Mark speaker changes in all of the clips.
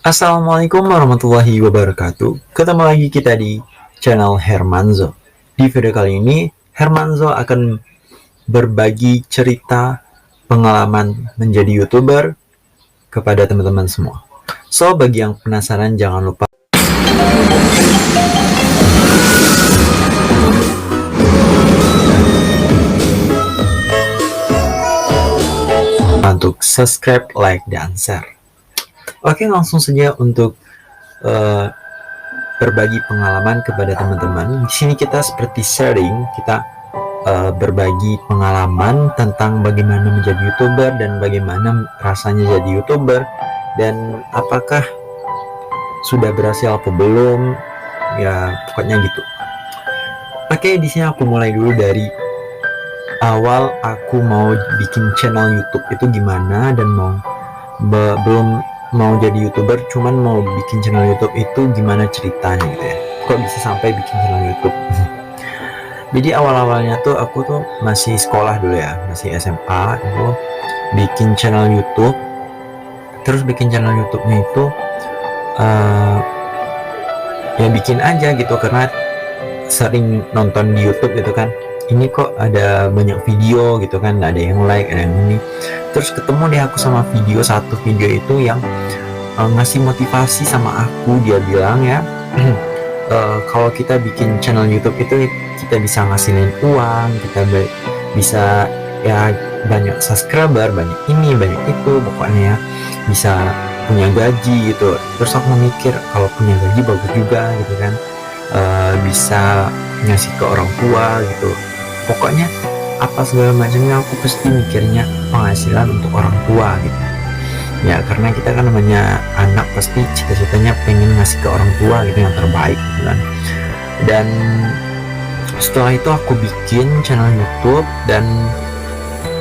Speaker 1: Assalamualaikum warahmatullahi wabarakatuh. Ketemu lagi kita di channel Hermanzo. Di video kali ini, Hermanzo akan berbagi cerita pengalaman menjadi YouTuber kepada teman-teman semua. So, bagi yang penasaran, jangan lupa untuk subscribe, like, dan share. Oke, langsung saja untuk uh, berbagi pengalaman kepada teman-teman. Di sini kita seperti sharing, kita berbagi pengalaman tentang bagaimana menjadi YouTuber dan bagaimana rasanya jadi YouTuber dan apakah sudah berhasil apa belum, ya pokoknya gitu. Oke, di sini aku mulai dulu dari awal aku mau bikin channel YouTube itu gimana dan belum mau jadi YouTuber, cuman mau bikin channel YouTube itu gimana ceritanya gitu ya. Kok bisa sampai bikin channel YouTube? Jadi awal-awalnya tuh aku tuh masih sekolah dulu ya, masih SMA, itu bikin channel YouTube. Terus bikin channel YouTube-nya itu ya bikin aja gitu karena sering nonton di YouTube gitu kan. Ini kok ada banyak video gitu kan, ada yang like, ada yang ini. Terus ketemu deh aku sama satu video itu yang ngasih motivasi sama aku. Dia bilang ya, kalau kita bikin channel YouTube itu kita bisa ngasilin uang, kita bisa ya banyak subscriber, banyak ini, banyak itu, pokoknya ya bisa punya gaji gitu. Terus aku mikir kalau punya gaji bagus juga gitu kan, bisa ngasih ke orang tua gitu. Pokoknya apa segala macamnya aku pasti mikirnya penghasilan untuk orang tua gitu ya, karena kita kan namanya anak pasti cita-citanya pengen ngasih ke orang tua gitu yang terbaik gitu kan. Dan setelah itu aku bikin channel YouTube dan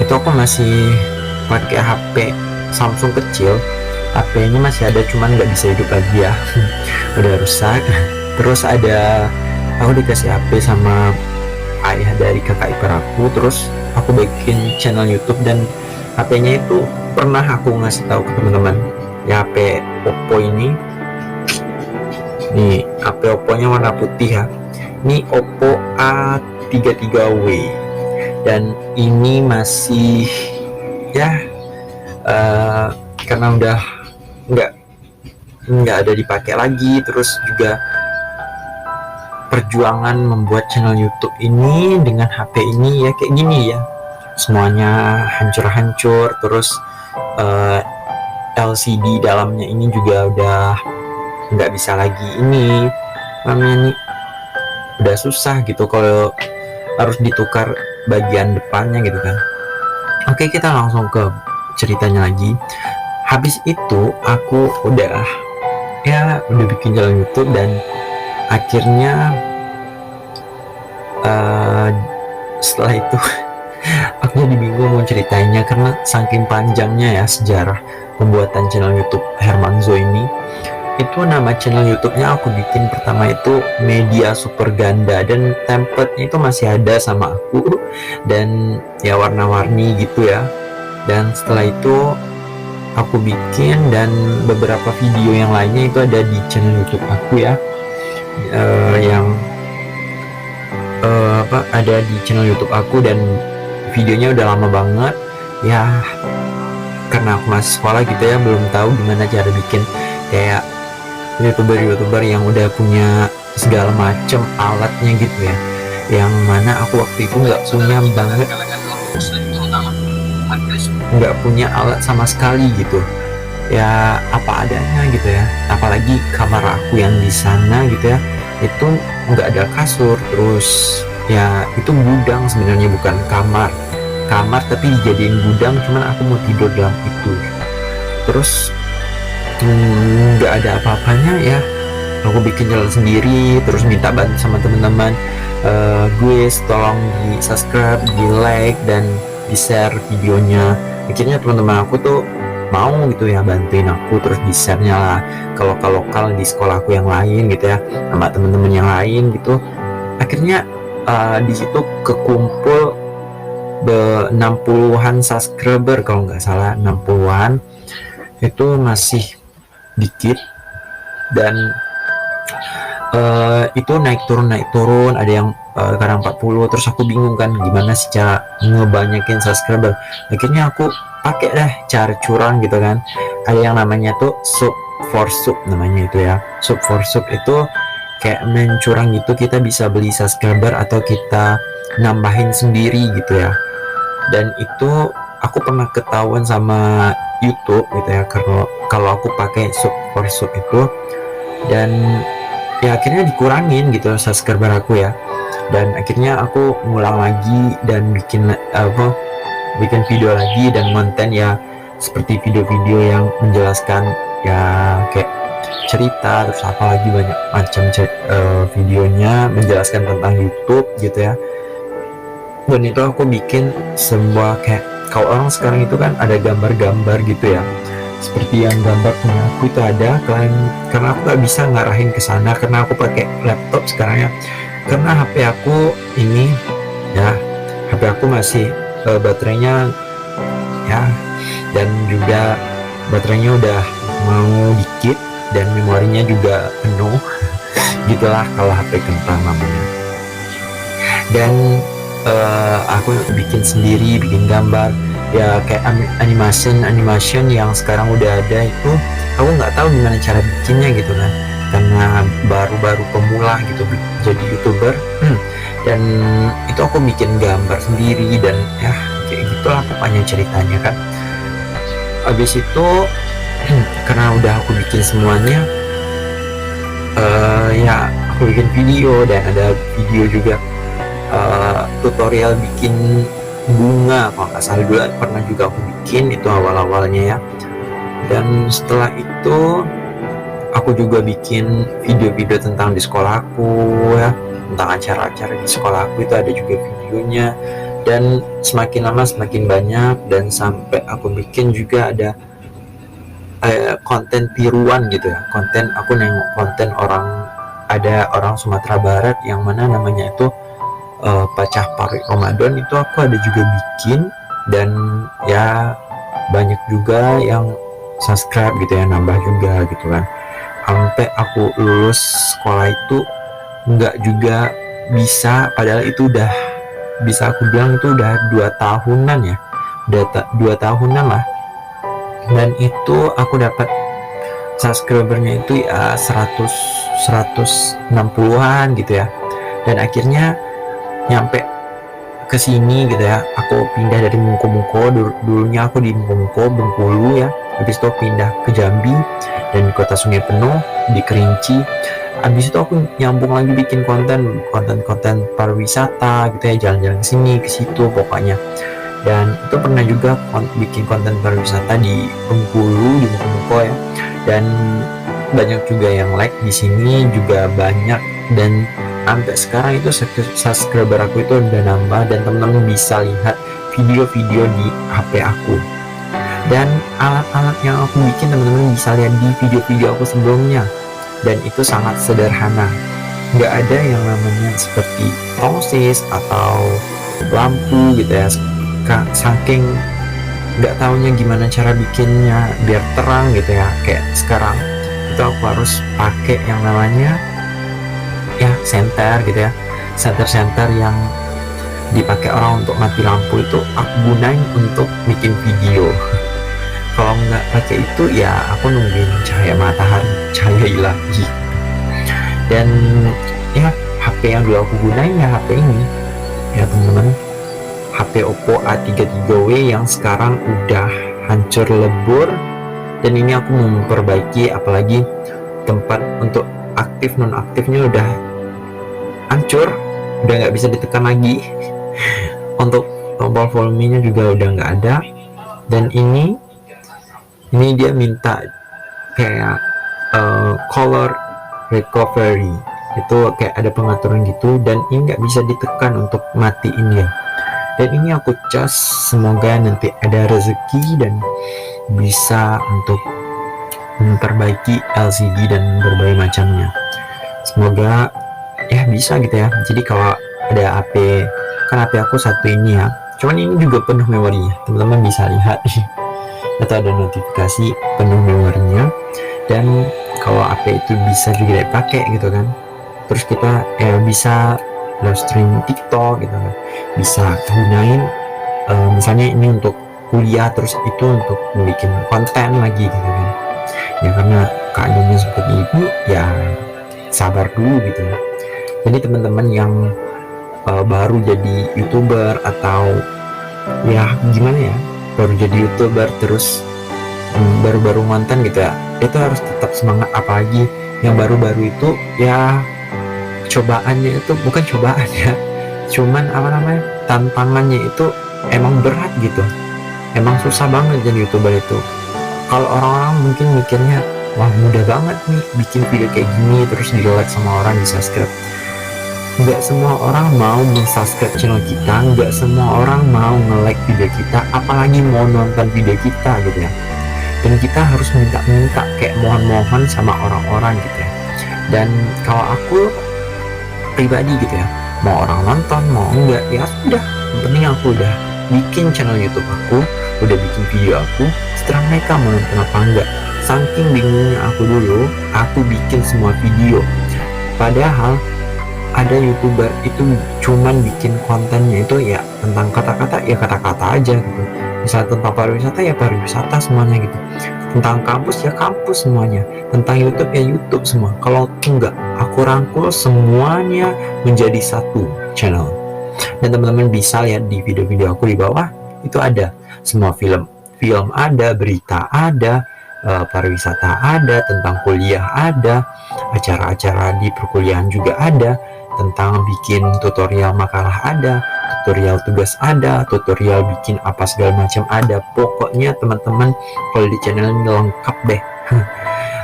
Speaker 1: itu aku masih pakai HP Samsung kecil. HP-nya masih ada cuman nggak bisa hidup lagi ya udah rusak. Terus aku dikasih HP sama ayah dari kakak ipar aku, terus aku bikin channel YouTube dan HP-nya itu pernah aku ngasih tahu ke teman-teman ya, HP Oppo ini. Nih HP Oppo-nya warna putih ya, ini Oppo A33W dan ini masih ya karena udah nggak ada dipakai lagi. Terus juga perjuangan membuat channel YouTube ini dengan HP ini ya kayak gini ya, semuanya hancur-hancur. Terus LCD dalamnya ini juga udah nggak bisa lagi ini namanya nih, udah susah gitu kalau harus ditukar bagian depannya gitu kan. Oke, kita langsung ke ceritanya lagi. Habis itu aku udah bikin channel YouTube dan akhirnya setelah itu aku jadi bingung mau ceritainnya karena saking panjangnya ya sejarah pembuatan channel YouTube Hermanzo ini. Itu nama channel YouTube-nya aku bikin pertama itu Media Super Ganda dan template-nya itu masih ada sama aku dan ya warna-warni gitu ya. Dan setelah itu aku bikin dan beberapa video yang lainnya itu ada di channel YouTube aku ya, yang ada di channel YouTube aku dan videonya udah lama banget ya, karena aku masih sekolah gitu ya, belum tahu gimana cara bikin kayak YouTuber yang udah punya segala macem alatnya gitu ya, yang mana aku waktu itu nggak punya alat sama sekali gitu ya, apa adanya gitu ya. Apalagi kamar aku yang di sana gitu ya, itu nggak ada kasur. Terus ya itu gudang sebenarnya, bukan kamar tapi dijadiin gudang, cuman aku mau tidur dalam itu. Terus nggak ada apa-apanya ya, aku bikin jalan sendiri. Terus minta bantu sama teman-teman, gue tolong di subscribe, di like, dan di share videonya. Akhirnya teman-teman aku tuh mau gitu ya bantuin aku, terus di share-nya lah ke lokal di sekolahku yang lain gitu ya, sama teman-teman yang lain gitu. Akhirnya di situ kekumpul 60-an subscriber kalau nggak salah, 60-an. Itu masih dikit, dan itu naik turun, ada yang kadang 40. Terus aku bingung kan gimana sih cara ngebanyakin subscriber. Akhirnya aku pakai deh cara curang gitu kan. Ada yang namanya tuh sub for sub namanya itu ya. Sub for sub itu kayak mencurang gitu, kita bisa beli subscriber atau kita nambahin sendiri gitu ya. Dan itu aku pernah ketahuan sama YouTube gitu ya, karena kalau aku pakai sub for sub itu, dan ya akhirnya dikurangin gitu subscriber aku ya. Dan akhirnya aku ngulang lagi dan bikin video lagi dan konten ya, seperti video-video yang menjelaskan ya kayak cerita, terus apalagi banyak macam videonya menjelaskan tentang YouTube gitu ya. Dan itu aku bikin sebuah kayak, kalau orang sekarang itu kan ada gambar-gambar gitu ya, seperti yang gambar punya aku itu ada kalian, karena aku gak bisa ngarahin ke sana karena aku pakai laptop sekarang ya, karena HP aku ini ya, HP aku masih baterainya ya, dan juga baterainya udah mau dikit dan memorinya juga penuh gitulah kalau HP kentang namanya. Dan aku bikin sendiri, bikin gambar ya, kayak animation yang sekarang udah ada itu aku nggak tahu gimana cara bikinnya gitu kan, karena baru-baru pemula gitu jadi YouTuber. Dan itu aku bikin gambar sendiri dan ya kayak gitulah pokoknya ceritanya kan. Habis itu karena udah aku bikin semuanya, ya aku bikin video, dan ada video juga tutorial bikin bunga kalau nggak salah, dulu pernah juga aku bikin itu awal-awalnya ya. Dan setelah itu aku juga bikin video-video tentang di sekolah aku ya, tentang acara-acara di sekolah aku itu ada juga videonya. Dan semakin lama semakin banyak, dan sampai aku bikin juga ada konten tiruan gitu ya, konten aku nengok konten ada orang Sumatera Barat yang mana namanya itu pacah parik Ramadan, itu aku ada juga bikin, dan ya banyak juga yang subscribe gitu ya, nambah juga gitu kan. Sampai aku lulus sekolah itu nggak juga bisa, padahal itu udah bisa aku bilang itu udah 2 tahunan ya, udah 2 tahunan lah. Dan itu aku dapat subscribernya itu ya 160-an gitu ya. Dan akhirnya nyampe ke sini gitu ya, aku pindah dari Mungko-Mungko, dulunya aku di Mungko Bengkulu ya, habis itu pindah ke Jambi dan di Kota Sungai Penuh di Kerinci. Habis itu aku nyambung lagi bikin konten pariwisata gitu ya, jalan-jalan ke sini ke situ pokoknya. Dan itu pernah juga bikin konten pariwisata di Bengkulu, di Mungko ya, dan banyak juga yang like di sini juga banyak. Dan sampai sekarang itu subscriber aku itu udah nambah, dan teman-teman bisa lihat video-video di HP aku. Dan alat-alat yang aku bikin teman-teman bisa lihat di video-video aku sebelumnya, dan itu sangat sederhana, nggak ada yang namanya seperti tongsis atau lampu gitu ya. Saking nggak taunya gimana cara bikinnya biar terang gitu ya, kayak sekarang itu aku harus pakai yang namanya ya senter gitu ya, senter yang dipakai orang untuk mati lampu, itu aku gunain untuk bikin video. Kalau nggak pakai itu ya aku nungguin cahaya matahari, cahaya ilahi. Dan ya HP yang dulu aku gunain ya HP ini ya teman-teman, HP Oppo A33W yang sekarang udah hancur lebur. Dan ini aku mau memperbaiki, apalagi tempat untuk aktif non aktifnya udah hancur, udah nggak bisa ditekan lagi. Untuk tombol volumenya juga udah nggak ada. Dan ini dia minta kayak color recovery, itu kayak ada pengaturan gitu, dan ini nggak bisa ditekan untuk matiin ya. Dan ini aku cas, semoga nanti ada rezeki dan bisa untuk memperbaiki LCD dan berbagai macamnya. Semoga ya bisa gitu ya. Jadi kalau ada HP, kan HP aku satu ini ya, cuman ini juga penuh memorinya, teman-teman bisa lihat atau ada notifikasi penuh memorinya. dan kalau HP itu bisa juga dipakai gitu kan. Terus kita bisa live stream TikTok gitu kan, bisa gunain misalnya ini untuk kuliah, terus itu untuk bikin konten lagi gitu kan. Ya karena keadaannya seperti itu, ya sabar dulu gitu ya. Jadi teman-teman yang baru jadi YouTuber atau ya gimana ya, baru jadi YouTuber terus baru-baru ngonten gitu ya, itu harus tetap semangat. Apalagi yang baru-baru itu ya, cobaannya itu bukan cobaan ya, cuman apa namanya, tantangannya itu emang berat gitu, emang susah banget jadi YouTuber itu. Kalau orang-orang mungkin mikirnya, wah mudah banget nih bikin video kayak gini terus di like sama orang, di subscribe. Nggak semua orang mau subscribe channel kita, nggak semua orang mau nge-like video kita, apalagi mau nonton video kita gitu ya. Dan kita harus minta-minta kayak mohon-mohon sama orang-orang gitu ya. Dan kalau aku pribadi gitu ya, mau orang nonton mau enggak ya sudah, yang penting aku udah bikin channel YouTube aku, udah bikin video aku, setelah mereka mau nonton apa enggak. Saking bingungnya aku dulu, aku bikin semua video, padahal ada YouTuber itu cuman bikin kontennya itu ya tentang kata-kata, ya kata-kata aja gitu. Misalnya tentang pariwisata ya pariwisata semuanya gitu, tentang kampus ya kampus semuanya, tentang YouTube ya YouTube semua. Kalau enggak, aku rangkul semuanya menjadi satu channel. Dan teman-teman bisa lihat di video-video aku di bawah, itu ada semua film ada, berita ada, pariwisata ada, tentang kuliah ada, acara-acara di perkuliahan juga ada, tentang bikin tutorial makalah ada, tutorial tugas ada, tutorial bikin apa segala macam ada. Pokoknya teman-teman kalau di channel ini lengkap deh.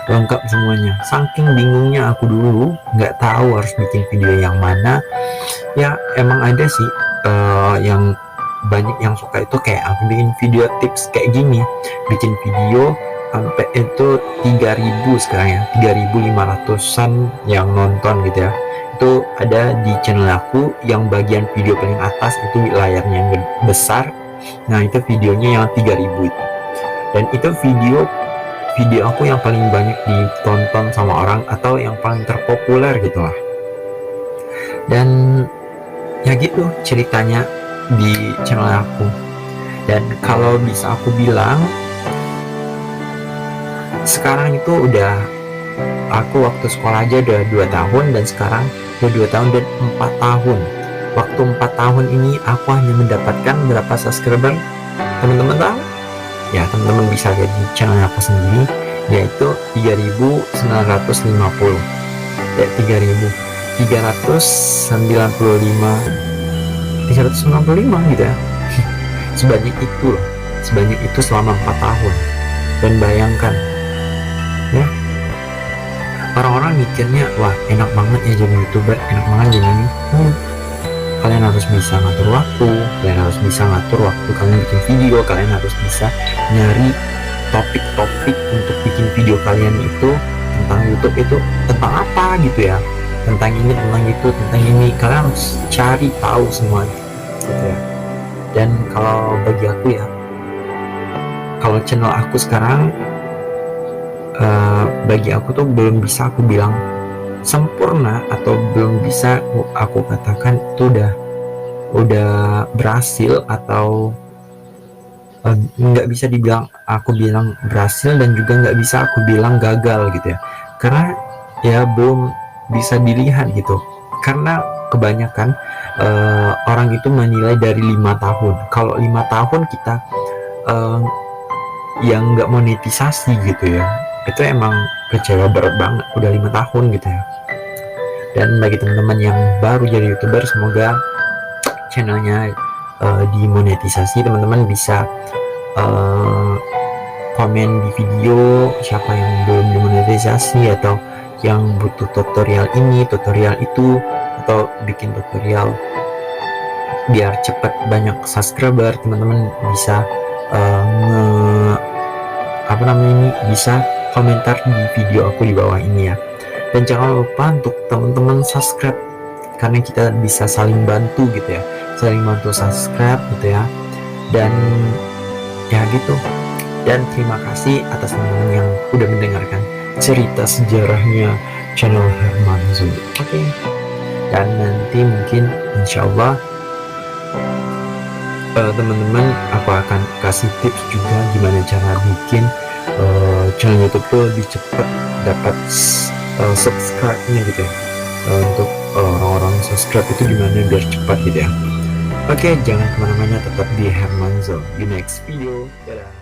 Speaker 1: Lengkap semuanya. Saking bingungnya aku dulu, nggak tahu harus bikin video yang mana. Ya emang ada sih yang banyak yang suka itu kayak aku bikin video tips kayak gini, bikin video sampai itu 3.000 sekarang ya, 3.500an yang nonton gitu ya. Itu ada di channel aku yang bagian video paling atas itu layarnya yang besar. Nah itu videonya yang 3.000 itu, dan itu video aku yang paling banyak ditonton sama orang atau yang paling terpopuler gitu lah. Dan ya gitu ceritanya di channel aku. Dan kalau bisa aku bilang, sekarang itu udah, aku waktu sekolah aja udah 2 tahun, dan sekarang udah 2 tahun dan 4 tahun. Waktu 4 tahun ini aku hanya mendapatkan berapa subscriber teman-teman tahu? Ya teman-teman bisa lihat di channel aku sendiri, yaitu 3.950 ya, 3.395 gitu ya. Sebanyak itu loh, sebanyak itu selama 4 tahun. Dan bayangkan ya, orang-orang mikirnya wah enak banget ya jadi YouTuber, enak banget jadi ini. Kalian harus bisa ngatur waktu, kalian harus bisa ngatur waktu kalian bikin video, kalian harus bisa nyari topik-topik untuk bikin video kalian itu tentang YouTube itu tentang apa gitu ya, tentang ini, tentang itu, tentang ini. Kalian harus cari tahu semuanya gitu ya. Dan kalau bagi aku ya, kalau channel aku sekarang bagi aku tuh belum bisa aku bilang sempurna, atau belum bisa aku katakan itu udah berhasil, atau nggak bisa dibilang aku bilang berhasil, dan juga nggak bisa aku bilang gagal gitu ya, karena ya belum bisa dilihat gitu. Karena kebanyakan orang itu menilai dari 5 tahun. Kalau 5 tahun kita yang nggak monetisasi gitu ya, itu emang kecewa berat banget. Udah 5 tahun gitu ya. Dan bagi teman-teman yang baru jadi YouTuber, semoga channelnya dimonetisasi. Teman-teman bisa komen di video siapa yang belum dimonetisasi, atau yang butuh tutorial ini, tutorial itu, atau bikin tutorial biar cepat banyak subscriber. Teman-teman bisa bisa komentar di video aku di bawah ini ya. Dan jangan lupa untuk teman-teman subscribe, karena kita bisa saling bantu gitu ya, saling bantu subscribe gitu ya. Dan ya gitu. Dan terima kasih atas teman-teman yang udah mendengarkan. cerita sejarahnya channel Hermanzo. Oke. Dan nanti mungkin insya Allah teman-teman aku akan kasih tips juga gimana cara bikin channel YouTube tuh lebih cepat dapat subscribe-nya gitu ya. Untuk orang-orang subscribe itu gimana biar cepat gitu ya. Oke, jangan kemana-mana, tetap di Hermanzo di next video. Dadah.